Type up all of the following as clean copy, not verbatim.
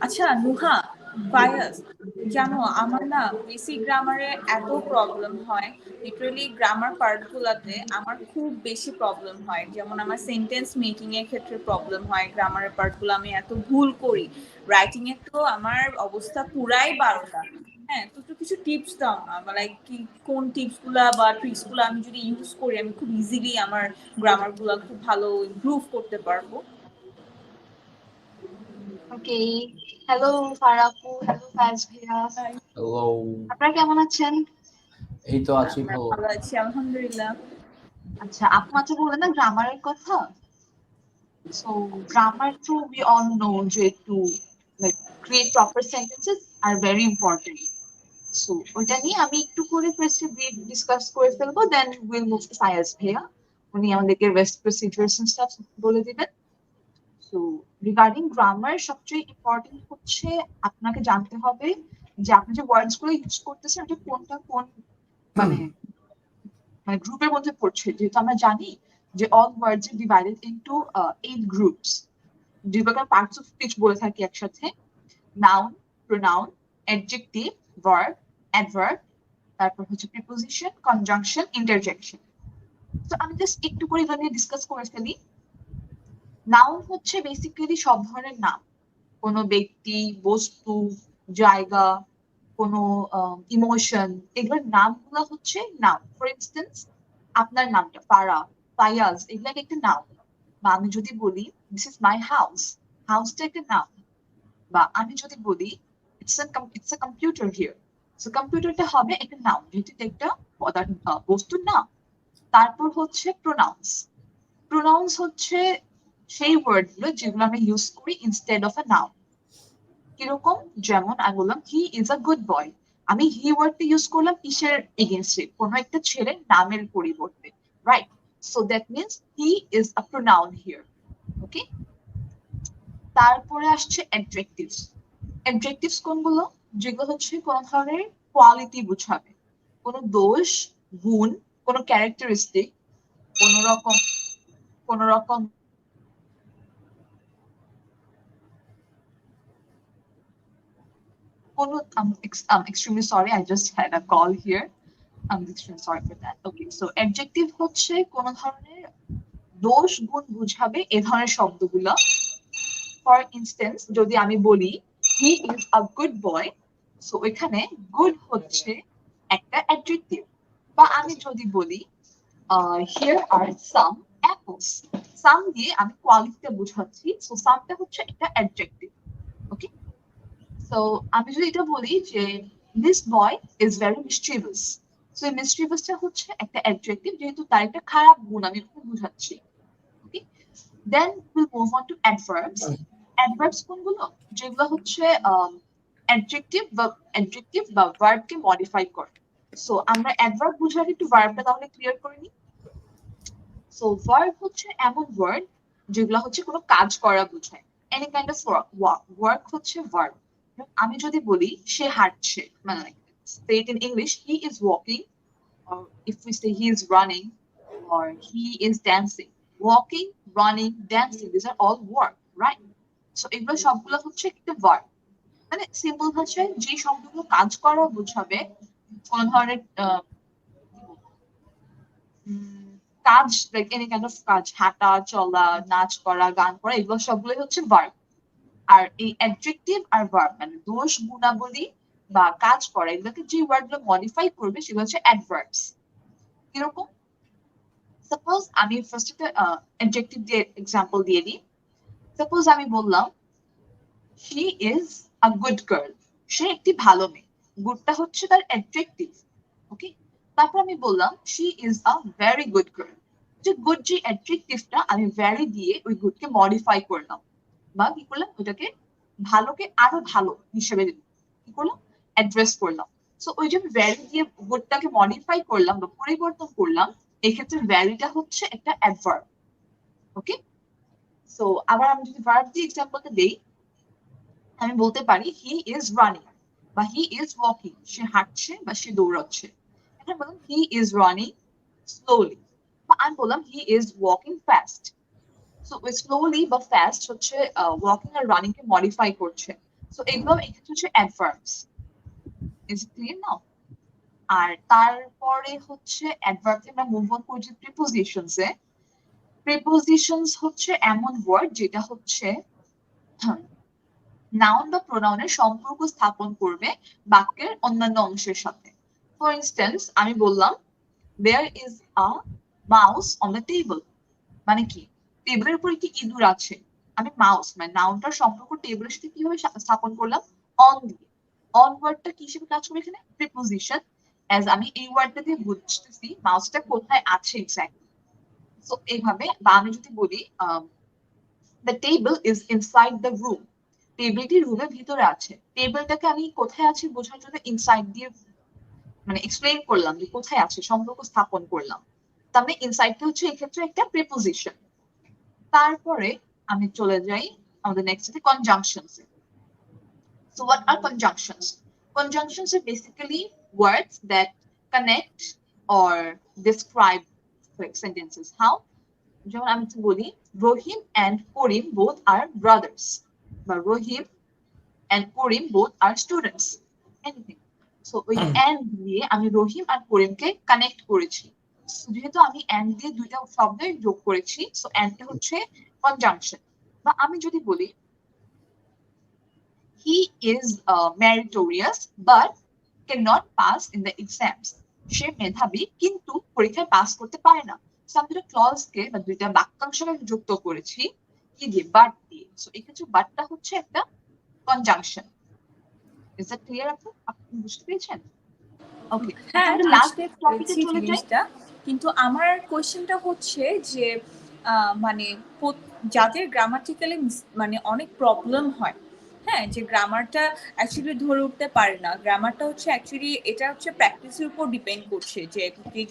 আচ্ছা নুহা, বায়াস, জানো আমার না বেসিক গ্রামারে এত প্রবলেম হয়, লিটারালি গ্রামার পার্টগুলোতে আমার খুব বেশি প্রবলেম হয়। যেমন আমার সেন্টেন্স মেকিং এর ক্ষেত্রে প্রবলেম হয়, গ্রামারের পার্টগুলো আমি এত ভুল করি। রাইটিং এ তো আমার অবস্থা পুরাই 12টা। হ্যাঁ, তো একটু কিছু টিপস দাও না, লাইক কি কোন টিপস গুলা বা ট্রিক্স গুলা আমি যদি ইউজ করি আমি খুব ইজিলি আমার গ্রামার গুলা খুব ভালো ইমপ্রুভ করতে পারবো। ওকে, হ্যালো ফারাপু, হ্যালো ফাজ ভাইয়া, হ্যালো, আপনারা কেমন আছেন? এই তো আছি আমরা ভালো। ভালো আছি আলহামদুলিল্লাহ। আচ্ছা, আপু মাত্র বললেন না গ্রামারের কথা। সো গ্রামার তো we all know যে একটু like create proper sentences are very important. So ওইটা নিয়ে আমি একটু করে ফার্স্টে ব্রিফ ডিসকাস করে ফেলবো, then will move to Fayaz ভাইয়া, উনি আমাদেরকে রেস্ট প্রসিডিউরস এন্ড স্টাফ বলে দিবেন। সো রিগার্ডিং গ্রামার সবচেয়ে ইম্পর্টেন্ট হচ্ছে আপনাকে জানতে হবে যে আপনি যে ওয়ার্ডস গুলো ইউজ করতেছেন ওটা কোনটা কোন মানে মানে গ্রুপের মধ্যে পড়ছে। যেহেতু আমরা জানি যে অল ওয়ার্ডস আর ডিভাইডেড ইনটু 8 গ্রুপস, যেগুলোকে পার্টস অফ স্পিচ বলে থাকি একসাথে: noun, pronoun, adjective, verb, adverb, তারপর হচ্ছে প্রিপোজিশন, কনজাংশন, ইন্টারজেকশন। তো আমি জাস্ট একটু করে এগুলো নিয়ে ডিসকাস করে ফেলি। নাউন হচ্ছে বেসিক্যালি সব ধরনের নাম, কোনো ব্যক্তি, বস্তু, জায়গা, কোনো ইমোশন, এগুলোর নামগুলো হচ্ছে নাউন। ফর ইনস্টেন্স আপনার নামটা ফারা, ফায়াজ, এগুলো একটা নাউন। বা আমি যদি বলি দিস ইজ মাই হাউস, হাউসটা একটা নাউন। বা আমি যদি বলি it's a computer here, so কম্পিউটারটা হবে একটা নাউন, যেহেতু এটা একটা বস্তুর নাম। তারপর হচ্ছে প্রোনাউন্স। প্রোনাউন্স হচ্ছে সেই ওয়ার্ড গুলো যেগুলো আমরা ইউজ করি ইনস্টেড অফ আ নাউন। কিরকম? যেমন আমি বললাম he is a good boy, আমি হি ওয়ার্ডটা ইউজ করলাম কিসের এগেনস্টে? কোনো একটা ছেলের নামের পরিবর্তে, right? So that means he is a pronoun here. Okay, তারপরে আসছে অ্যাডজেক্টিভস। অ্যাডজেক্টিভস কোনগুলো? যেগুলো হচ্ছে কোন ধরনের কোয়ালিটি বুঝাবে, কোনো দোষ, গুণ, কোনো ক্যারেক্টারিস্টিক, কোন রকম কোন রকম কোনো I'm extremely sorry, I just had a call here. I'm extremely sorry for that. Okay, so adjective হচ্ছে কোন ধরনের দোষ গুণ বুঝাবে এ ধরনের শব্দগুলো। ফর ইনস্টেন্স যদি আমি বলি হি is a good boy, so এখানে গুড হচ্ছে একটা অ্যাডজেক্টিভ। বা আমি যদি বলি হিয়ার আর সাম অ্যাপলস, সাম দিয়ে আমি কোয়ালিটিটা বুঝাচ্ছি, সো সামটা হচ্ছে একটা অ্যাডজেক্টিভ। ওকে, সো আমি যদি এটা বলি যে this boy is very mischievous, so এই মিসচিভিয়াসটা হচ্ছে একটা অ্যাডজেক্টিভ, যেহেতু তার একটা খারাপ গুণ আমি বুঝাচ্ছি। Okay, then will move on to adverbs. Adverbs কোনগুলো? যেগুলো হচ্ছে অ্যাডজেক্টিভ বা ভার্বকে মডিফাই করে। সো আমরা অ্যাডভার্ব বুঝালে একটু ভার্বটা তাহলে ক্লিয়ার করে নিই। সো ভার্ব হচ্ছে এমন ওয়ার্ড যেগুলো হচ্ছে কোনো কাজ করা বোঝায়, এনি কাইন্ড অফ ওয়ার্ক হচ্ছে ভার্ব। আমি যদি বলি সে হাঁটছে, মানে say it in English, he is walking, or if we say he is running, or he is dancing. Walking, running, dancing, these are all work, right? So এগুলো সবগুলো হচ্ছে একটা ভার্ব। মানে সিম্পল ভাষায় যে শব্দগুলো কাজ করা বোঝাবে, কোন ধরনের কাজ, লাইক এনি কাইন্ড অফ কাজ, হাঁটা, চলা, নাচ করা, গান করা, এগুলো সবগুলোই হচ্ছে ভার্ব। আর এই অ্যাডজেক্টিভ আর ভার্ব মানে দোষ, গুণাবলী বা কাজ করা, এগুলোকে যে ওয়ার্ডগুলো মডিফাই করবে সেগুলো হচ্ছে অ্যাডভার্বস। কিরকম? সাপোজ আমি ফার্স্ট একটা অ্যাডজেক্টিভ দিয়ে এক্সাম্পল দিয়ে দিই। সাপোজ আমি বললাম she is a good girl, সে একটি ভালো মেয়ে। গুডটা হচ্ছে তার অ্যাডজেক্টিভ। ওকে, তারপর আমি বললাম she is a very good girl, যে গুড যে অ্যাডজেক্টিভটা আমি ভেরি দিয়ে ওই গুডকে মডিফাই করলাম, বা কি করলাম ওইটাকে ভালোকে আরো ভালো হিসেবে কি করলাম অ্যাড্রেস করলাম। সো ওই যে ভ্যারি দিয়ে গুডটাকে মডিফাই করলাম বা পরিবর্তন করলাম, এক্ষেত্রে ভ্যারিটা হচ্ছে একটা অ্যাডভার্ব। ওকে, সো আবার আমি যদি ভার্ব দিয়ে এক্সাম্পলটা দেই, আমি বলতে পারি হি ইজ রানিং বা হি ইজ ওয়াকিং, সে হাঁটছে বা সে দৌড়াচ্ছে। এখানে বললাম হি ইজ রানিং স্লোলি, বা আমি বললাম he is walking fast. So slowly বা ফাস্ট হচ্ছে ওয়াকিং আর রানিং কে মডিফাই করছে। সো এগুলো এক্ষেত্রে হচ্ছে adverbs. Is it clear now? আর তারপরে হচ্ছে অ্যাডভার্ব আমরা মুভ অন করছি প্রিপোজিশনস এ। প্রিপোজিশনস হচ্ছে এমন ওয়ার্ড যেটা হচ্ছে নাউন বা প্রোনাউনের সম্পর্ক স্থাপন করবে বাক্যের অন্যান্য অংশের সাথে। ফর ইনস্টেন্স আমি বললাম there is a mouse on the table, মানে কি টেবিলের উপর একটি ইঁদুর আছে। আমি মাউস মানে নাউনটার সম্পর্ক টেবিলের সাথে কিভাবে স্থাপন করলাম? অন দিয়ে। অন ওয়ার্ডটা কি হিসেবে কাজ করবে এখানে? প্রিপোজিশন। অ্যাজ আমি এই ওয়ার্ডটা দিয়ে বুঝতেছি মাউসটা কোথায় আছে এক্স্যাক্টলি। সো এইভাবে, বা আমি যদি বলি the table is inside the room, টেবিলটি রুমের ভিতরে আছে। টেবিলটাকে আমি কোথায় আছে বোঝার জন্য ইনসাইড দিয়ে মানে এক্সপ্লেইন করলাম যে কোথায় আছে, সম্পর্ক স্থাপন করলাম। তার মানে ইনসাইডটা হচ্ছে এক্ষেত্রে একটা প্রিপোজিশন। তারপরে আমি চলে যাই আমাদের next conjunctions A. So what are conjunctions? Conjunctions are basically words that connect or describe like sentences. How? যেমন আমি বলি রহিম and Karim both are brothers, বা রহিম and Karim both are students, anything. So ওই and দিয়ে আমি রহিম আর করিমকে connect করেছি। যেহেতু আমি and দিয়ে দুইটা শব্দ যোগ করেছি, সো and টা হচ্ছে কনজাংশন। বা আমি যদি বলি he is meritorious but cannot pass in the exams, সে মেধাবী কিন্তু পরীক্ষায় পাস করতে পারে না। সো আমি দুটো ক্লজকে বা দুইটা বাক্যাংশকে যুক্ত করেছি কি দিয়ে? বাট দিয়ে। সো এক্ষেত্রে বাটটা হচ্ছে একটা কনজাংশন। Is that clear? আপনি বুঝতে পেরেছেন? ওকে, হ্যাঁ, তাহলে লাস্ট বুঝতে টপিকে পেরেছি চলে যাই। জিনিসটা, কিন্তু আমার কোয়েশ্চেনটা হচ্ছে যে মানে যাদের গ্রামাটিক্যালি মানে অনেক প্রবলেম হয়, হ্যাঁ, যে গ্রামারটা অ্যাকচুয়ালি ধরে উঠতে পারে না, গ্রামারটা হচ্ছে অ্যাকচুয়ালি এটা হচ্ছে প্র্যাকটিসের উপর ডিপেন্ড করছে, যে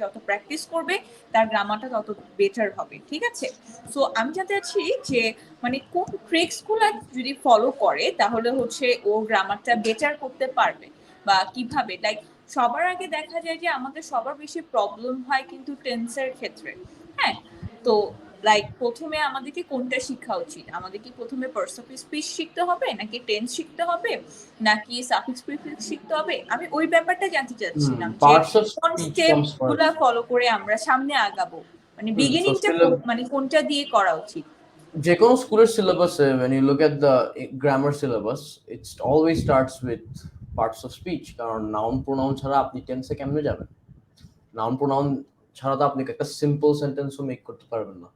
যত প্র্যাকটিস করবে তার গ্রামারটা তত বেটার হবে, ঠিক আছে? সো আমি জানতে চাচ্ছি যে মানে কোন ট্রিক্সগুলো যদি ফলো করে তাহলে হচ্ছে ও গ্রামারটা বেটার করতে পারবে, বা কিভাবে, লাইক সবার আগে দেখা যায় যে আমাদের সবার বেশি প্রবলেম হয় কিন্তু টেন্সের ক্ষেত্রে, হ্যাঁ। তো লাইক প্রথমে আমাদেরকে কোনটা শিখা উচিত? আমাদের কি প্রথমে পার্টস অফ স্পিচ শিখতে হবে, নাকি টেন্স শিখতে হবে, নাকি সাফিক্স প্রিফিক্স শিখতে হবে? আমি ওই ব্যাপারটা জানতে চাচ্ছিলাম যে Parts of কোন speech স্টেপ comes গুলা first. ফলো করে আমরা সামনে আগাবো, মানে So বিগিনিংটা মানে কোনটা দিয়ে করা উচিত? যে কোনো স্কুলের সিলেবাসে when you look at the grammar syllabus, it always starts with parts of speech, কারণ নাউন প্রোনাউন ছাড়া আপনি টেন্সে কেমনে যাবেন? নাউন প্রোনাউন ছাড়া তো আপনি একটা সিম্পল সেন্টেন্সও মেক করতে পারবেন না।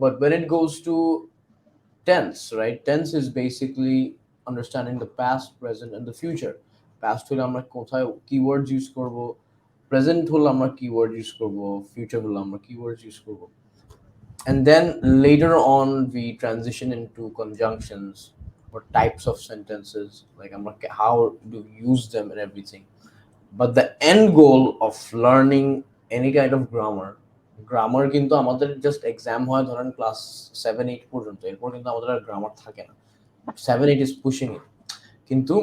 But when it goes to tense, right? Tense is basically understanding the past, present and the future. Past হলে আমরা কোথায় keywords ইউজ করব, প্রেজেন্ট হলে আমরা keywords ইউজ করব, ফিউচার হলে আমরা keywords ইউজ করব। And then later on we transition into conjunctions or types of sentences, like how do we use them and everything. But the end goal of learning any kind of grammar কিন্তু আমাদের just exam হয় ধরেন class 7-8 পর্যন্ত, এরপর কিন্তু আমাদের আর grammar থাকে না। 7-8 is pushing it. কিন্তু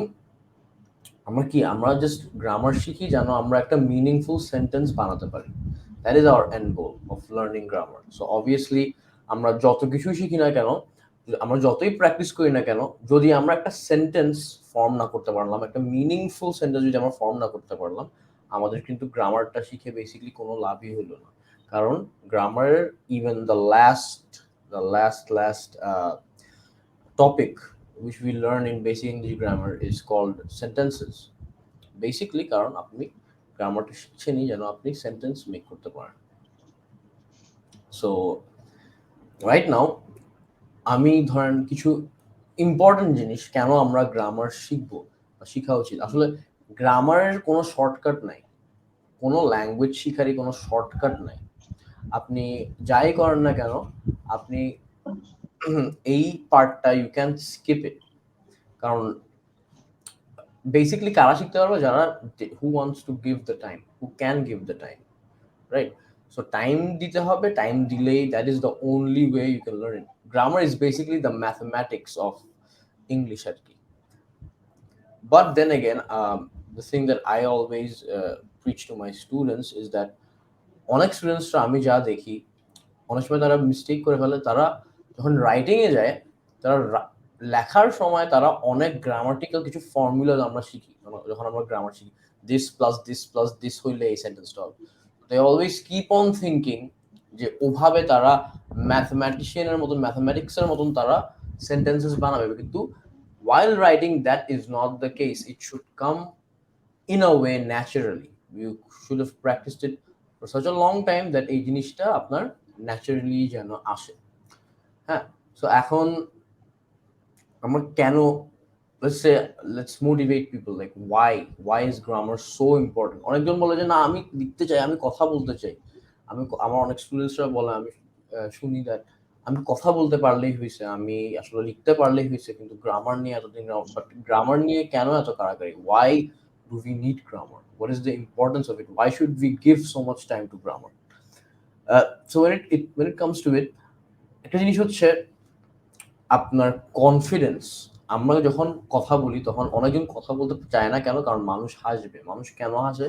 আমরা জাস্ট গ্রামার শিখি যেন আমরা একটা মিনিংফুল সেন্টেন্স বানাতে পারি। That is our end goal of learning grammar. So obviously আমরা যত কিছু শিখি না কেন, আমরা যতই প্র্যাকটিস করি না কেন, যদি আমরা একটা সেন্টেন্স ফর্ম না করতে পারলাম, একটা মিনিংফুল সেন্টেন্স যদি আমরা ফর্ম না করতে পারলাম, আমাদের কিন্তু গ্রামারটা শিখে বেসিক্যালি কোনো লাভই হলো না। কারণ গ্রামারের even the last topic which we learn in basic English grammar is called sentences. Basically কারণ আপনি গ্রামারটা শিখছেনই যেন আপনি সেন্টেন্স মেক করতে পারেন। সো রাইট নাও আমি ধরেন কিছু ইম্পর্টেন্ট জিনিস কেন আমরা গ্রামার শিখবো বা শিখা উচিত। আসলে গ্রামারের কোনো শর্টকাট নাই, কোনো ল্যাঙ্গুয়েজ শিখারই কোনো শর্টকাট নাই। আপনি যাই করেন না কেন, আপনি এই পার্টটা ইউ ক্যান স্কিপ ইট। কারণ বেসিক্যালি কারা শিখতে পারবে? যারা who wants to give the time, who can give the time, right? So time দিতে হবে, টাইম দিলেই that is the only way you can learn it. Grammar is basically the mathematics of English আর কি। But then again, the thing that I always preach to my students is that অনেক স্টুডেন্টসরা আমি যা দেখি অনেক সময় তারা mistake করে ফেলে, তারা যখন রাইটিং এ যায় তারা লেখার সময় তারা অনেক গ্রামাটিক্যাল কিছু ফর্মুলা আমরা শিখি, যখন আমরা গ্রামার শিখি দিস প্লাস দিস হইলে এই সেন্টেন্সটা হবে। They always keep on thinking যে ওভাবে তারা ম্যাথমেটিশিয়ানের মতন ম্যাথমেটিক্সের মতন তারা সেন্টেন্সেস বানাবে, কিন্তু while writing that is not the case. It should come in a way naturally. You should have practiced it for such a long time that এই জিনিসটা আপনার ন্যাচারালি যেন আসে। হ্যাঁ, সো এখন আমরা কেন, let's motivate people like why is grammar so important? অনেকজন বলে যে না আমি লিখতে চাই, আমি কথা বলতে চাই। আমার অনেক স্টুডেন্টসরা বলে, আমি শুনি দ্যাট আমি কথা বলতে পারলেই হয়েছে, আমি আসলে লিখতে পারলেই হয়েছে, কিন্তু গ্রামার নিয়ে এতদিন, বাট গ্রামার নিয়ে কেন এত কারাকারি? why do we need grammar? What is the importance of it? Why should we give so much time to grammar? So when it comes to it, একটা জিনিস হচ্ছে আপনার কনফিডেন্স। আমরা যখন কথা বলি তখন অনেকজন কথা বলতে চায় না, কেন? কারণ মানুষ হাসবে। মানুষ কেন হাসে?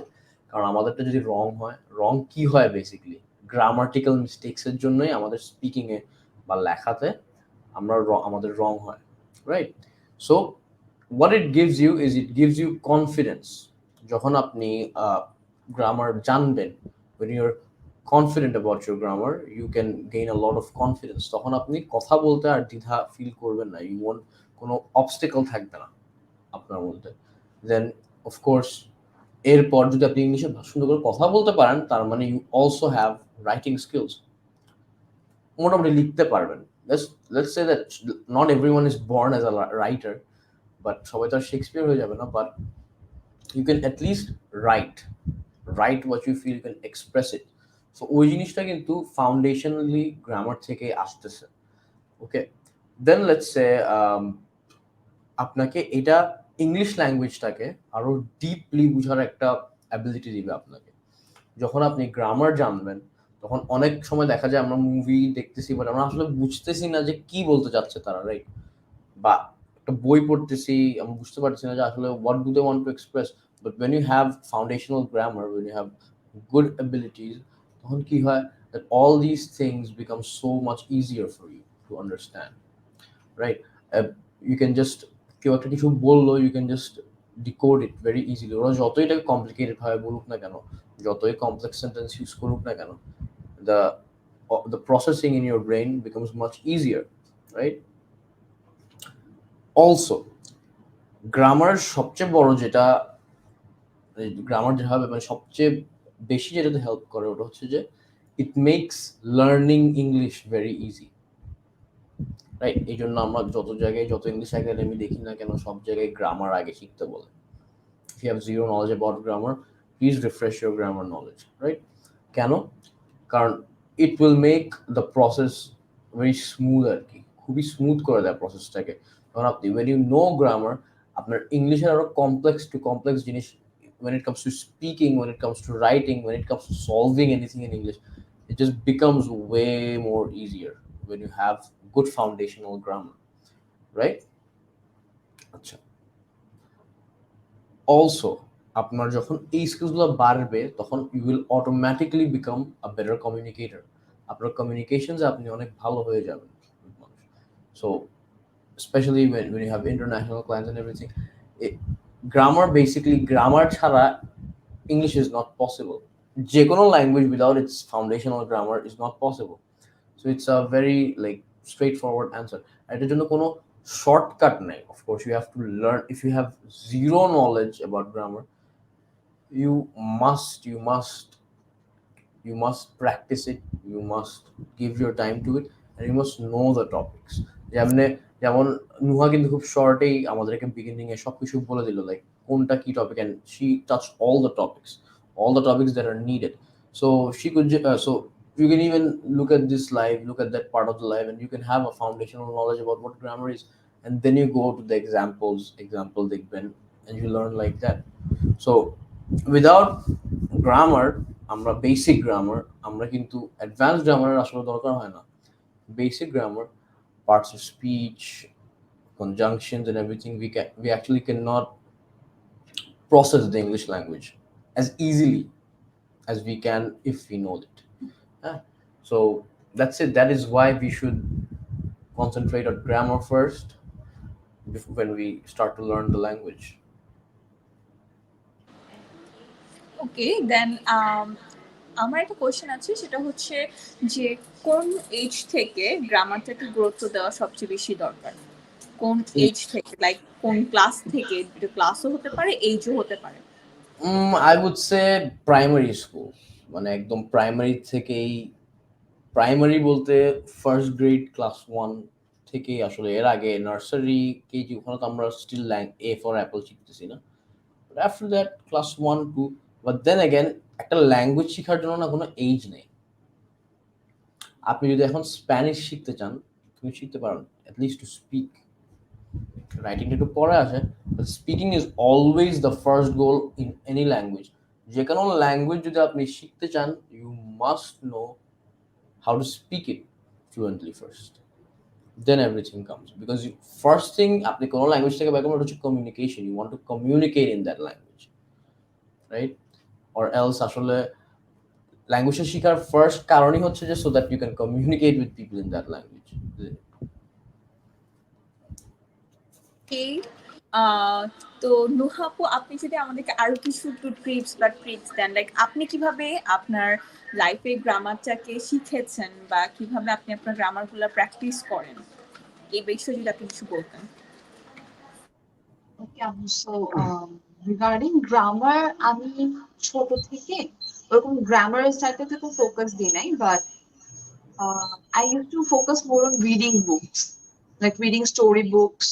কারণ আমাদেরটা যদি রং হয়, রং কি হয় বেসিক্যালি গ্রামাটিক্যাল মিস্টেক্সের জন্যই আমাদের স্পিকিং এ বা লেখাতে আমাদের রং হয়, right? So what it gives you is it gives you confidence. যখন আপনি গ্রামার জানবেন, when you're confident about your grammar, you can gain a lot of confidence. তখন আপনি কথা বলতে আর দ্বিধা ফিল করবেন না, you won't, কোনো অবস্টেকল থাকবে না আপনার মধ্যে। দেন অফ কোর্স এরপর যদি আপনি ইংলিশে সুন্দর করে কথা বলতে পারেন, তার মানে you also have writing skills, মোটামুটি লিখতে পারবেন। let's say that not everyone is born as a writer, but সবাই তো আর শেক্সপিয়ার হয়ে যাবে না, but you can at least write what you feel, you can express it. So ওই জিনিসটা কিন্তু ফাউন্ডেশনালি গ্রামার থেকে আসতেছে। ওকে, দেন লেটস সে আপনাকে এটা ইংলিশ ল্যাঙ্গুয়েজটাকে আরো ডিপলি বুঝার একটা অ্যাবিলিটি দিবে আপনাকে। যখন আপনি গ্রামার জানবেন তখন অনেক সময় দেখা যায় আমরা মুভি দেখতেছি, বাট আমরা আসলে বুঝতেছি না যে কি বলতে চাচ্ছে তারা, রাইট? বা একটা বই পড়তেছি, আমরা বুঝতে পারছি না যে আসলে what do they want to express. But when you have foundational grammar, when you have good abilities, তখন কি হয় that all these things become so much easier for you to understand, right? You can just, কেউ একটা কিছু বললো, you can just decode it very easily. ওরা যতই এটাকে কমপ্লিকেটেড হয় বলুক না কেন, যতই কমপ্লেক্স সেন্টেন্স ইউজ করুক না কেন, the the processing in your brain becomes much easier, right? Also grammar সবচেয়ে বড় যেটা, গ্রামার যেভাবে মানে সবচেয়ে বেশি যেটাতে হেল্প করে ওটা হচ্ছে যে it makes learning English very easy, right? এই জন্য আমরা যত জায়গায়, যত ইংলিশ একাডেমি দেখি না কেন, সব জায়গায় গ্রামার আগে শিখতে বলে। if you have zero knowledge about grammar, please refresh your grammar knowledge, right? কেন? কারণ it will make the process very smooth, আর কি খুবই স্মুথ করে দেয় প্রসেসটাকে। কারণ আপনি when you know grammar, আপনার ইংলিশের আরো কমপ্লেক্স জিনিস, when it comes to speaking, when it comes to writing, when it comes to solving anything in English, it just becomes way more easier when you have good foundational grammar, right? আচ্ছা, also আপনার যখন এই স্কিলসগুলো বাড়বে তখন you will automatically become a better communicator. আপনার কমিউনিকেশনসে আপনি অনেক ভালো হয়ে যাবেন। So specially when you have international clients and everything, grammar, basically grammar ছাড়া English is not possible. যে কোনো language without its foundational grammar is not possible. So it's a very like straightforward answer. এটার জন্য কোনো shortcut নাই। Of course you have to learn. If you have zero knowledge about grammar, you must practice it, you must give your time to it, and you must know the topics. যেমন নুহা কিন্তু খুব শর্টেই আমাদেরকে beginning এ সবকিছু বলে দিল, like কোনটা কি topic, and she touched all the topics that are needed. So she could so you can even look at this live, look at that part of the live, and you can have a foundational knowledge about what grammar is, and then you go to the example দেখবেন, and you learn like that. So without grammar, আমরা basic grammar, আমরা কিন্তু advance গ্রামারের আসলে দরকার হয় না। Basic grammar, parts of speech, conjunctions and everything, we actually cannot process the English language as easily as we can if we know it. So that's it. That is why we should concentrate on grammar first when we start to learn the language. ওকে দেন আমার একটা question আছে, সেটা হচ্ছে যে কোন age থেকে গ্রামারটাকে গুরুত্ব দেওয়া সবচেয়ে বেশি দরকার? কোন এজ থেকে, লাইক কোন ক্লাস থেকে? এটা ক্লাসও হতে পারে, এজও হতে পারে। I would say primary school, মানে একদম প্রাইমারি থেকেই, প্রাইমারি বলতে ফার্স্ট গ্রেড ক্লাস 1 থেকেই আসলে, এর আগে নার্সারি কেজি ওখানে তো আমরা স্টিল এ ফর অ্যাপল শিখতেছি না, but after that class 1 2। But then again একটা ল্যাঙ্গুয়েজ শেখার জন্য না কোনো এজ নেই। আপনি যদি এখন স্প্যানিশ শিখতে চান, তুমি শিখতে পারেন, অ্যাটলিস্ট টু স্পিক। রাইটিং একটু পরে আসে, but speaking is always the first goal in any language. যে কোনো ল্যাঙ্গুয়েজ যদি আপনি শিখতে চান, you must know how to speak it fluently first, then everything comes, because first thing আপনি কোনো ল্যাঙ্গুয়েজ থেকে বাইরে হচ্ছে communication, you want to communicate in that language, right? or else আসলে ল্যাঙ্গুয়েজ শেখার ফার্স্ট কারণই হচ্ছে যে so that you can communicate with people in that language. ওকে, তো নুহাপু, আপনি যদি আমাদেরকে আরো কিছু টিপস বা ট্রিক্স দেন, লাইক আপনি কিভাবে আপনার লাইফে গ্রামারটাকে শিখেছেন বা কিভাবে আপনি আপনার গ্রামারগুলো প্র্যাকটিস করেন, এই বিষয়ে যদি আপনি কিছু বলতেন। Okay, so regarding grammar, আমি ছোট থেকে ওরকম গ্রামারের সাথে তো ফোকাস দিই নাই, but I used to focus more on reading books, like reading story books,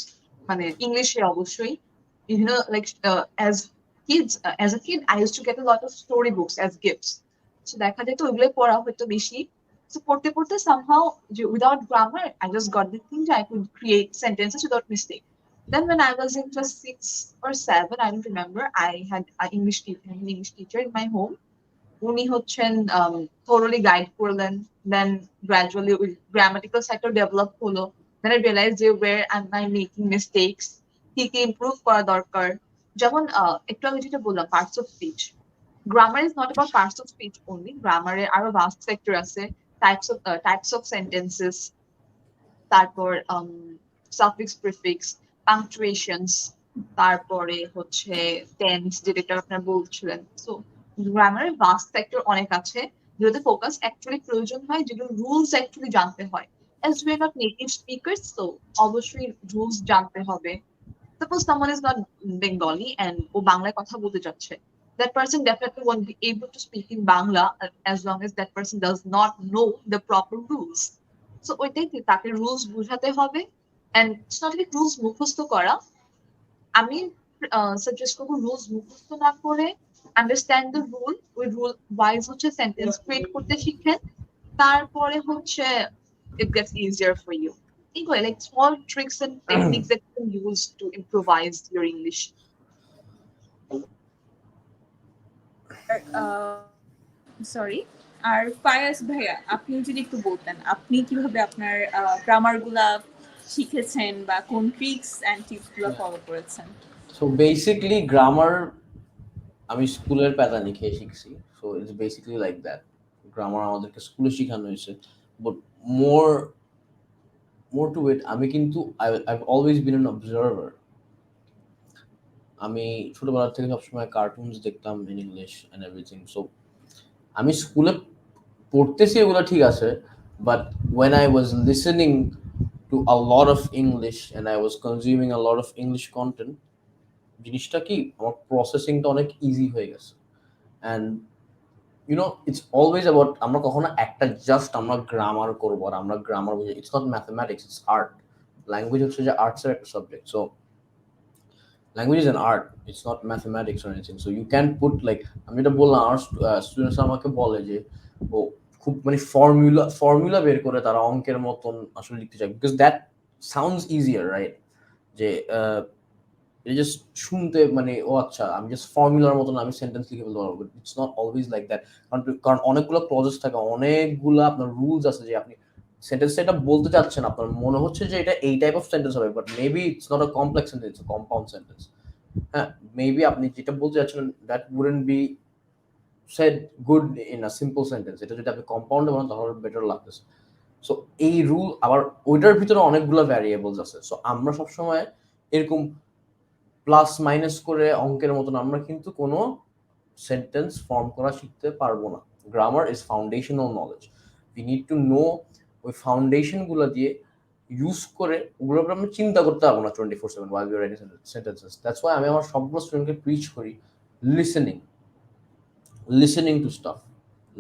মানে ইংলিশে অবশ্যই, like as a kid, I used to get a lot of story books as gifts. So দেখা যেত ওইগুলো পড়া হতো বেশি। So পড়তে পড়তে somehow, without grammar, I just got the thing that I could create sentences without mistake. Then when I was in class 6 or 7, I don't remember, I had an English teacher in my home. উনি হচ্ছেন thoroughly guide করলেন, then gradually grammatical sector develop হলো, then I realized যে where am I making mistakes, কি কি improve করা দরকার। যেমন একটু আগে যেটা বললাম parts of speech, grammar is not about parts of speech only, grammar এর আরো vast sector আছে, types of sentences, তারপর suffix prefix, punctuations, তারপরে হচ্ছে টেন্স, যেটা আপনারা বলছিলেন। সো গ্রামারের ভাস্ট সেক্টর অনেক আছে, যেটাতে ফোকাস অ্যাকচুয়ালি প্রয়োজন হয়, যেগুলো রুলস অ্যাকচুয়ালি জানতে হয়। as we are not native speakers, so অবশ্যই রুলস জানতে হবে। Suppose someone is not Bengali and ও বাংলায় কথা বলতে যাচ্ছে, that person definitely won't be able to speak in Bangla as long as that person does not know the proper rules. So ওইটাই তাকে rules বুঝাতে হবে, and it's not like rules মুখস্থ করা। আমি সাজেস্ট করবো রুলস মুখস্থ না করে আন্ডারস্ট্যান্ড দ্য রুল, ওই রুল ওয়াইজ হচ্ছে সেন্টেন্স ক্রিয়েট করতে শিখেন, তারপরে হচ্ছে it gets easier for you. এগুলো like small tricks and techniques that you can use to improvise your English. Sorry, আর ফায়াজ ভাইয়া, আপনি যদি একটু বলতেন আপনি কিভাবে আপনার গ্রামার গুলা শিখেছেন বা কোন ট্রিক্স এন্ড টিপস গুলো ফলো করেছেন? সো বেসিক্যালি গ্রামার আমি স্কুলের প্যাটার্নে খেয়ে শিখছি, so it's basically like that. Grammar আমাদেরকে স্কুলে শেখানো হয়েছে, বাট মোর টু ইট, আমি কিন্তু I've always been an observer. আমি ছোটবেলা থেকে সবসময় কার্টুনস দেখতাম in English and everything. So আমি স্কুলে পড়তেছি এগুলো ঠিক আছে, but when I was listening to a lot of English and I was consuming a lot of English content, জিনিসটা কি আমার প্রসেসিংটা অনেক ইজি হয়ে গেছে। অ্যান্ড ইটস অলওয়েজ অ্যাবাউট, আমরা কখনো একটা জাস্ট আমরা গ্রামার করবো আর আমরা গ্রামার বুঝি, it's not mathematics, it's art. Language হচ্ছে যে আর্টসের একটা subject. So language is an art, it's not mathematics or anything. So you can't put like, আমি যেটা বললাম, আমার স্টুডেন্টস আমাকে বলে যে ও খুব মানে ফর্মুলা বের করে তারা অঙ্কের মতন আসলে লিখতে চায়, because that sounds easier, right? যে এটা জাস্ট শুনতে মানে ও আচ্ছা আমি জাস্ট ফর্মুলার মতন আমি সেন্টেন্স লিখে ফেলতে পারবো। It's not always like that, কারণ অনেকগুলো ক্লজেস থাকে, অনেকগুলো আপনার রুলস আছে যে আপনি সেন্টেন্সটা এটা বলতে চাচ্ছেন, আপনার মনে হচ্ছে যে এটা এই টাইপ অফ সেন্টেন্স হবে, but maybe it's not a complex sentence, it's a compound sentence. হ্যাঁ, মেবি আপনি যেটা বলতে চাচ্ছেন that wouldn't B said good in a simple sentence, এটা যদি আপনি কম্পাউন্ডে বলেন তাহলে বেটার লাগতেছে। সো এই রুল আবার ওইটার ভিতরে অনেকগুলো ভ্যারিয়েবলস আছে। সো আমরা সবসময় এরকম প্লাস মাইনাস করে অঙ্কের মতন আমরা কিন্তু কোনো সেন্টেন্স ফর্ম করা শিখতে পারবো না। Grammar is foundational knowledge. We need to know ওই ফাউন্ডেশনগুলো দিয়ে ইউজ করে ওগুলোর উপর আমরা চিন্তা করতে পারবো না 24/7 while we are writing sentences. That's why আমি আমার সবগুলো স্টুডেন্টকে প্রিচ করি listening to staff,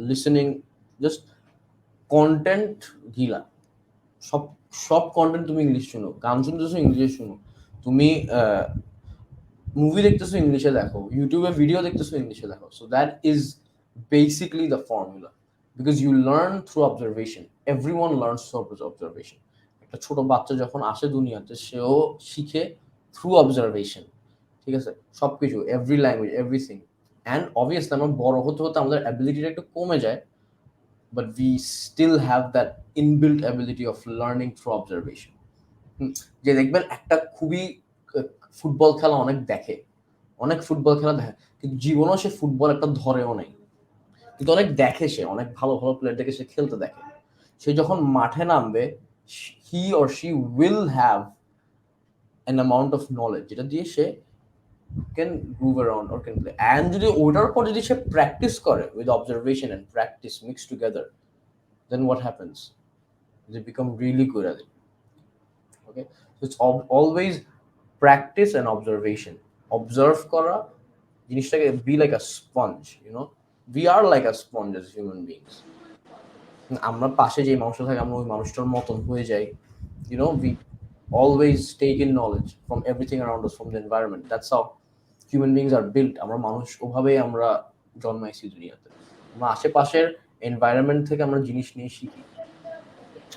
listening just content গিলা সব সব কন্টেন্ট তুমি ইংলিশ শুনো, গান শুনতেছো ইংলিশে শুনো, তুমি মুভি দেখতেছো ইংলিশে দেখো, ইউটিউবে ভিডিও দেখতেছো ইংলিশে দেখো। So that is basically the formula, because you learn through observation. Everyone learns through observation. একটা ছোট বাচ্চা যখন আসে দুনিয়াতে সেও শিখে থ্রু অবজারভেশন, ঠিক আছে? সব কিছু, every language, everything. And obviously আমরা বড় হতে হতে আমাদের অ্যাবিলিটিটা একটু কমে যায়, but we still have that inbuilt ability of learning through observation. যে দেখবেন একটা খুবই ফুটবল খেলা অনেক দেখে, অনেক ফুটবল খেলা দেখে, কিন্তু জীবনেও সে ফুটবল একটা ধরেও নেই, কিন্তু অনেক দেখে, সে অনেক ভালো ভালো প্লেয়ার দেখে সে খেলতে দেখে। সে যখন মাঠে নামবে he or she will have an amount of knowledge যেটা দিয়ে সে can move around or can play. And যদি ওটার পর যদি সে প্র্যাকটিস করে with observation and practice mixed together, then what happens? They become really good at it. Okay, so it's always practice and observation. Observe kora জিনিসটাকে be like a sponge, you know, we are like a sponge as human beings. আমরা পাশে যে মানুষটা থাকে আমরা ওই মানুষটার মতন হয়ে যাই, you know, we always take in knowledge from everything around us, from the environment. That's how human beings are built. আমরা মানুষ ওভাবেই আমরা জন্মাইছি দুনিয়াতে, আমরা আশেপাশের এনভায়রনমেন্ট থেকে আমরা জিনিস নিয়ে শিখি।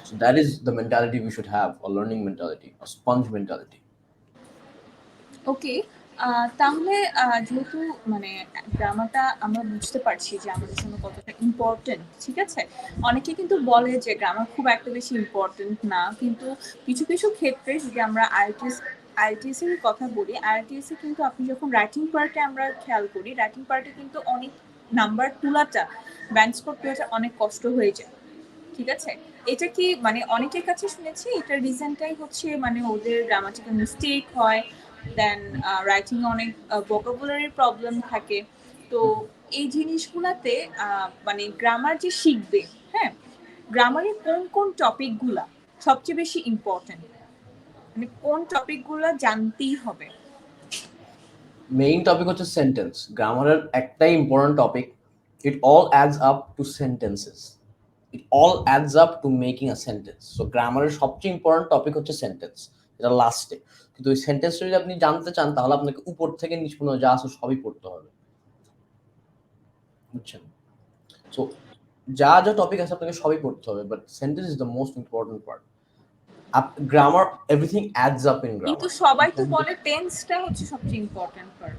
So that is the mentality we should have, a learning mentality, a sponge mentality. ওকে, তাহলে যেহেতু মানে গ্রামারটা আমরা বুঝতে পারছি যে আমাদের জন্য কতটা ইম্পর্টেন্ট, ঠিক আছে? অনেকে কিন্তু বলে যে গ্রামার খুব একটা বেশি ইম্পর্টেন্ট না, কিন্তু কিছু কিছু ক্ষেত্রে যদি আমরা আইএলটিএস এর কথা বলি, আইএলটিএস এ কিন্তু আপনি যখন রাইটিং পার্টে আমরা খেয়াল করি, রাইটিং পার্টে কিন্তু অনেক নাম্বার তোলাটা, ব্যান্ড স্কোর তোলাটা অনেক কষ্ট হয়ে যায়, ঠিক আছে? এটা কি মানে অনেকের কাছে শুনেছি এটার রিজনটাই হচ্ছে মানে ওদের গ্রামাটিক্যাল মিস্টেক হয়, দেন রাইটিং অনেক ভোকাবুলারি প্রবলেম থাকে। তো এই জিনিসগুলাতে মানে গ্রামার যে শিখবে, হ্যাঁ, গ্রামারের কোন কোন টপিকগুলা সবচেয়ে বেশি ইম্পর্টেন্ট, মানে কোন টপিকগুলো জানতেই হবে? মেইন টপিক হচ্ছে সেন্টেন্স। গ্রামারের একটাই important topic, it all adds up to sentences, it all adds up to making a sentence. So গ্রামারের সবচেয়ে ইম্পর্টেন্ট টপিক হচ্ছে সেন্টেন্স, এটা লাস্টে। কিন্তু ওই সেন্টেন্সটা যদি আপনি জানতে চান তাহলে আপনাকে উপর থেকে নিচ পর্যন্ত যা আছে সবই পড়তে হবে, বুঝছেন? সো যা যা টপিক আছে আপনাকে সবই পড়তে হবে, but sentence is the most important part. Grammar, everything ads up in grammar. কিন্তু সবাই তো বলে টেন্সটা হচ্ছে সবচেয়ে ইম্পর্টেন্ট পার্ট।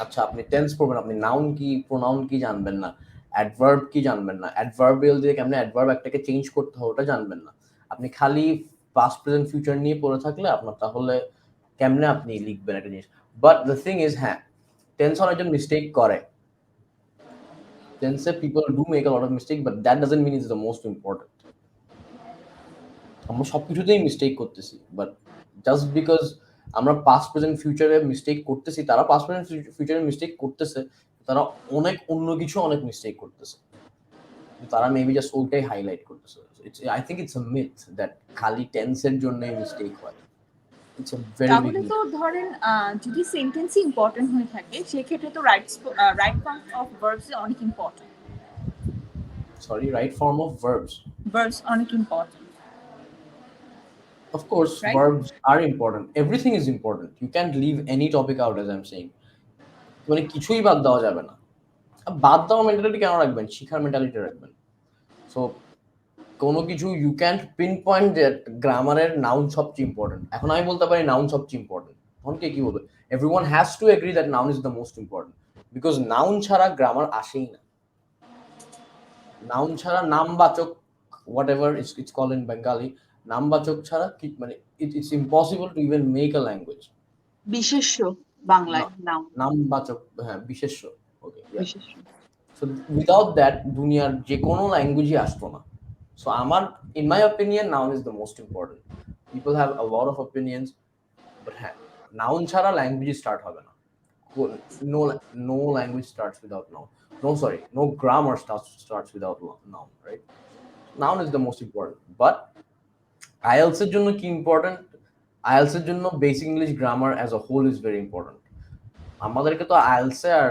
আচ্ছা, আপনি টেন্স পড়বেন, আপনি নাউন কি প্রোনাউন কি জানবেন না, অ্যাডভার্ব কি জানবেন না, অ্যাডভার্বিয়াল দিয়ে কেমনে অ্যাডভার্ব একটাকে চেঞ্জ করতে হবে ওটা জানবেন না, আপনি খালি পাস্ট প্রেজেন্ট ফিউচার নিয়ে পড়ে থাকলে আপনার তাহলে কেমনে আপনি লিখবেন একটা জিনিস? বাট দ্য থিং ইজ, হ্যাঁ, টেন্স অনেকজন মিস্টেক করে, টেন্সে people do make a lot of mistake, but that doesn't mean is the most important. আমরা সবকিছুতেই মিস্টেক করতেছি, বাট জাস্ট বিকজ আমরা পাস্ট প্রেজেন্ট ফিউচারে মিস্টেক করতেছি, তারা পাস্ট প্রেজেন্ট ফিউচারে মিস্টেক করতেছে, তারা অনেক অন্য কিছু অনেক মিস্টেক করতেছে, তারা মেবি জাস্ট ওইটাই হাইলাইট করতেছে। I think it's a myth that খালি টেন্সের জন্যই মিস্টেক হয়। It's a very big myth. তাহলে তো ধরেন যদি সেন্টেন্সই ইম্পর্টেন্ট হয়ে থাকে সেক্ষেত্রে তো রাইট ফর্ম অফ ভার্বস অনেক important. Sorry, right form of verbs? Verbs অনেক important. Of course, Right? verbs are important. Everything is important. You can't leave any topic out, as I'm saying. মানে কিছুই বাদ দেওয়া যাবে না। বাদ দেওয়া মেন্টালিটি কেন রাখবেন? শিখার মেন্টালিটি রাখবেন। সো কোনো কিছু ইউ ক্যান্ট পিন পয়েন্ট যে গ্রামারের নাউন সবচেয়ে ইম্পর্টেন্ট। এখন আমি বলতে পারি নাউন সবচেয়ে ইম্পর্টেন্ট, তখন কে কি বলবে? Everyone has to agree that noun is the most important, because noun ছাড়া গ্রামার আসেই না। নাউন ছাড়া নামবাচক, whatever it's called in Bengali, নামবাচক ছাড়া কি মানে it's impossible to even make a language. বিশেষ্য বাংলায় নাম, নামবাচক, হ্যাঁ, বিশেষ্য। ওকে, বিশেষ্য। সো উইদাউট দ্যাট দুনিয়ার যে কোনো ল্যাঙ্গুয়েজই আসতো না। সো আমার in my opinion, noun is the most important. People have a lot of opinions, but noun chara language start hobe na. No language starts without noun. No grammar starts without noun, right? Noun is the most important. But IELTS এর জন্য কি important? IELTS এর জন্য basic English grammar as a whole is very important. আমাদেরকে তো IELTS এ আর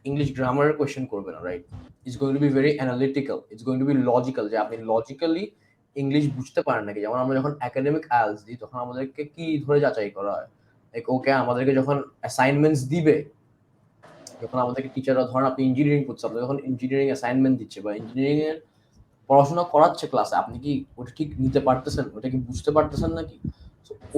English গ্রামারের কোয়েশ্চেন করবে না, right? It's going to be very analytical, it's going to be logical, যে আপনি লজিক্যালি ইংলিশ বুঝতে পারেন নাকি। যেমন আমরা যখন একাডেমিক IELTS দিই তখন আমাদেরকে কি ধরে যাচাই করা হয়? লাইক ওকে, আমাদেরকে যখন অ্যাসাইনমেন্টস দিবে, যখন আমাদেরকে টিচাররা, ধরেন আপনি ইঞ্জিনিয়ারিং করছেন, আপনি যখন ইঞ্জিনিয়ারিং অ্যাসাইনমেন্ট দিচ্ছে বা ইঞ্জিনিয়ারিং এর পড়াশোনা করাচ্ছে ক্লাসে, আপনি কি ওটা ঠিক নিতে পারতেছেন, ওটা কি বুঝতে পারতেছেন নাকি?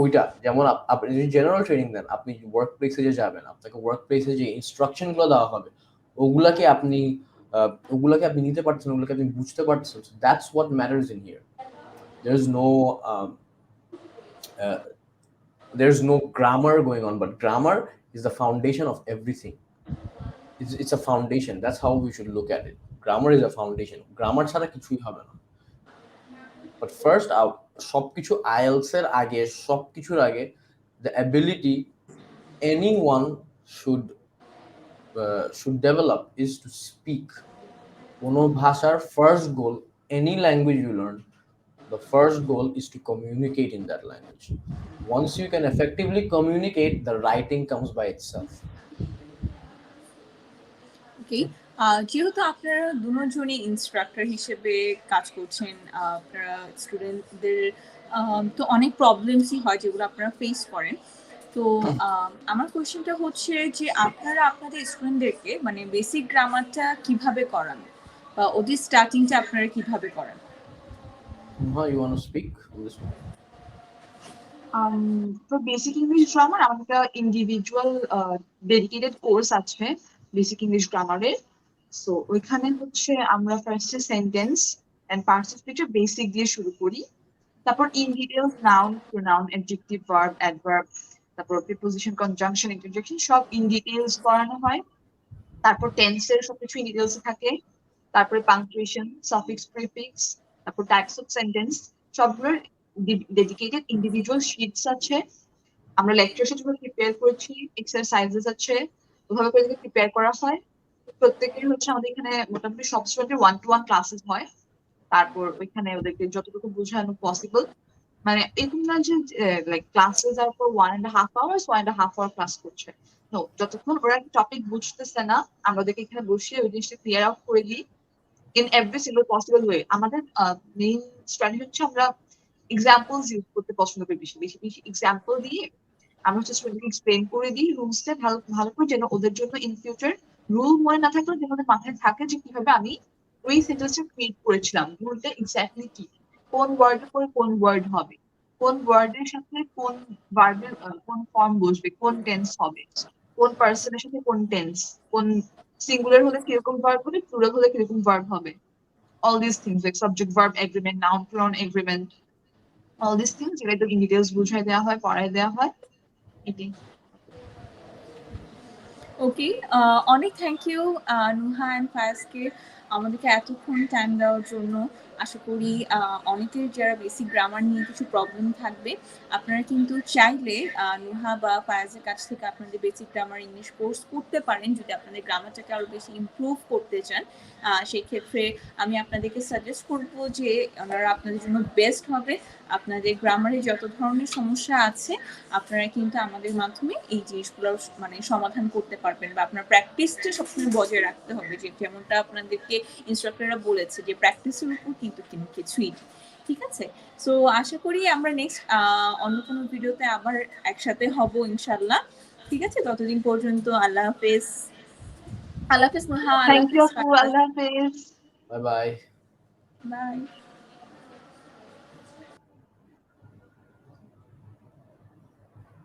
ওইটা যেমন আপনি যদি জেনারেল ট্রেনিং দেন, আপনি ওয়ার্ক প্লেসে যে যাবেন, আপনাকে ওয়ার্ক প্লেসে যে ইনস্ট্রাকশন গুলো দেওয়া হবে ওগুলাকে আপনি নিতে পারতেছেন, ওগুলোকে আপনি বুঝতে পারতেছেন। That's what matters in here. there's no grammar going on, but grammar is the foundation of everything. It's a foundation. That's how we should look at it. Grammar is a foundation. Grammar ছাড়া কিছুই হবে না। But first, সবকিছু IELTS এর আগে, সবকিছুর আগে, the ability anyone should develop is to speak. কোনো ভাষার first goal, any language you learn, the first goal is to communicate in that language. Once you can effectively communicate, the writing comes by itself. ওকে, যেহেতু আপনারা দুজনই instructor হিসেবে কাজ করছেন, আপনারা স্টুডেন্টদের তো অনেক প্রবলেমসই হয় যেগুলো আপনারা ফেস করেন। তো আমার কোয়েশ্চেনটা হচ্ছে যে আপনারা আপনাদের স্টুডেন্টদেরকে মানে বেসিক গ্রামারটা কিভাবে করান বা ওদের স্টার্টিংটা আপনারা কিভাবে করান? You want to speak on this one? তো বেসিক ইংলিশ গ্রামার আমাদের একটা ইন্ডিভিজুয়াল ডেডিকেটেড কোর্স আছে বেসিক ইংলিশ গ্রামারের। সো ওইখানে হচ্ছে আমরা ফার্স্টে সেন্টেন্স এন্ড পার্টস অফ স্পিচের বেসিক দিয়ে শুরু করি, তারপর in details noun, pronoun, adjective, verb, adverb, তারপর প্রিপোজিশন, কনজাংশন, ইন্টারজেকশন সব ইন ডিটেইলস করানো হয়। তারপর টেন্সের সবকিছু ইন ডিটেইলস থাকে, তারপরে পাংচুয়েশন, সাফিক্স, প্রিফিক্স, তারপর টাইপস অফ সেন্টেন্স সবগুলোর ডেডিকেটেড ইন্ডিভিজুয়াল শিটস আছে। আমরা লেকচার যেগুলো প্রিপেয়ার করেছি, এক্সারসাইজেস আছে, ওভাবে করে প্রিপেয়ার করা হয়। প্রত্যেকের হচ্ছে আমাদের এখানে মোটামুটি সব স্টুডেন্টের 1-to-1 ক্লাসেস হয়। তারপর ওইখানে ওদেরকে যতটুকু বোঝানো পসিবল, মানে এরকম না যে লাইক ক্লাসেস আর পর 1.5 hours 1.5 hour ক্লাস করছে। নো, যতক্ষণ ওরা একটা টপিক বুঝতেছে না আমরা ওদেরকে এখানে বসিয়ে ওই জিনিসটা ক্লিয়ার আউট করে দিই in every single possible way. আমাদের মেইন স্ট্র্যাটেজি হচ্ছে আমরা এক্সাম্পলস ইউজ করতে পছন্দ করি, বেশি বেশি বেশি এক্সাম্পল দিয়ে আমরা হচ্ছে স্টুডেন্টকে এক্সপ্লেন করে দিই রুলসটা ভালো করে, যেন ওদের জন্য ইন ফিউচার রুল মনে না থাকলেও যেন ওদের মাথায় থাকে যে কিভাবে আমি ওই সেন্টেন্সটা ক্রিয়েট করেছিলাম, রুলটা এক্স্যাক্টলি কি, কোন ওয়ার্ডের পরে কোন ওয়ার্ড হবে, কোন ওয়ার্ডের সাথে কোন ভার্বের কোন ফর্ম বসবে, কোন টেন্স হবে, কোন পার্সনের সাথে কোন টেন্স, কোন সিঙ্গুলার হলে কিরকম ভার্ব হবে, প্লুরাল হলে কিরকম ভার্ব হবে, all these things like subject verb agreement, noun pronoun agreement, all these things যেটা ইন ডিটেইলস বুঝাই দেওয়া হয়, পড়াই দেওয়া হয়। এটাই। ওকে, অনেক থ্যাংক ইউ নুহা অ্যান্ড ফায়াজকে আমাদেরকে এতক্ষণ টাইম দেওয়ার জন্য। আশা করি অনেকের যারা বেসিক গ্রামার নিয়ে কিছু প্রবলেম থাকবে, আপনারা কিন্তু চাইলে নুহা বা ফায়াজের কাছ থেকে আপনাদের বেসিক গ্রামার ইংলিশ কোর্স করতে পারেন যদি আপনাদের গ্রামারটাকে আরও বেশি ইমপ্রুভ করতে চান। সেই ক্ষেত্রে আমি আপনাদেরকে সাজেস্ট করবো যে ওনারা আপনাদের জন্য বেস্ট হবে। আপনাদের গ্রামারে যত ধরনের সমস্যা আছে আপনারা কিন্তু আমাদের মাধ্যমে এই জিনিসগুলো মানে সমাধান করতে পারবেন, বা আপনার প্র্যাকটিসটা সবসময় বজায় রাখতে হবে, যে যেমনটা আপনাদেরকে ইনস্ট্রাক্টররা বলেছে যে প্র্যাকটিসের উপর কিন্তু কিছুই নেই। ঠিক আছে, সো আশা করি আমরা নেক্সট অন্য কোনো ভিডিওতে আবার একসাথে হব ইনশাল্লাহ। ঠিক আছে, ততদিন পর্যন্ত আল্লাহ হাফেজ। আল্লাহ হাফেজ নুহা, থ্যাংক ইউ আপু, আল্লাহ হাফেজ, বাই বাই। বাই।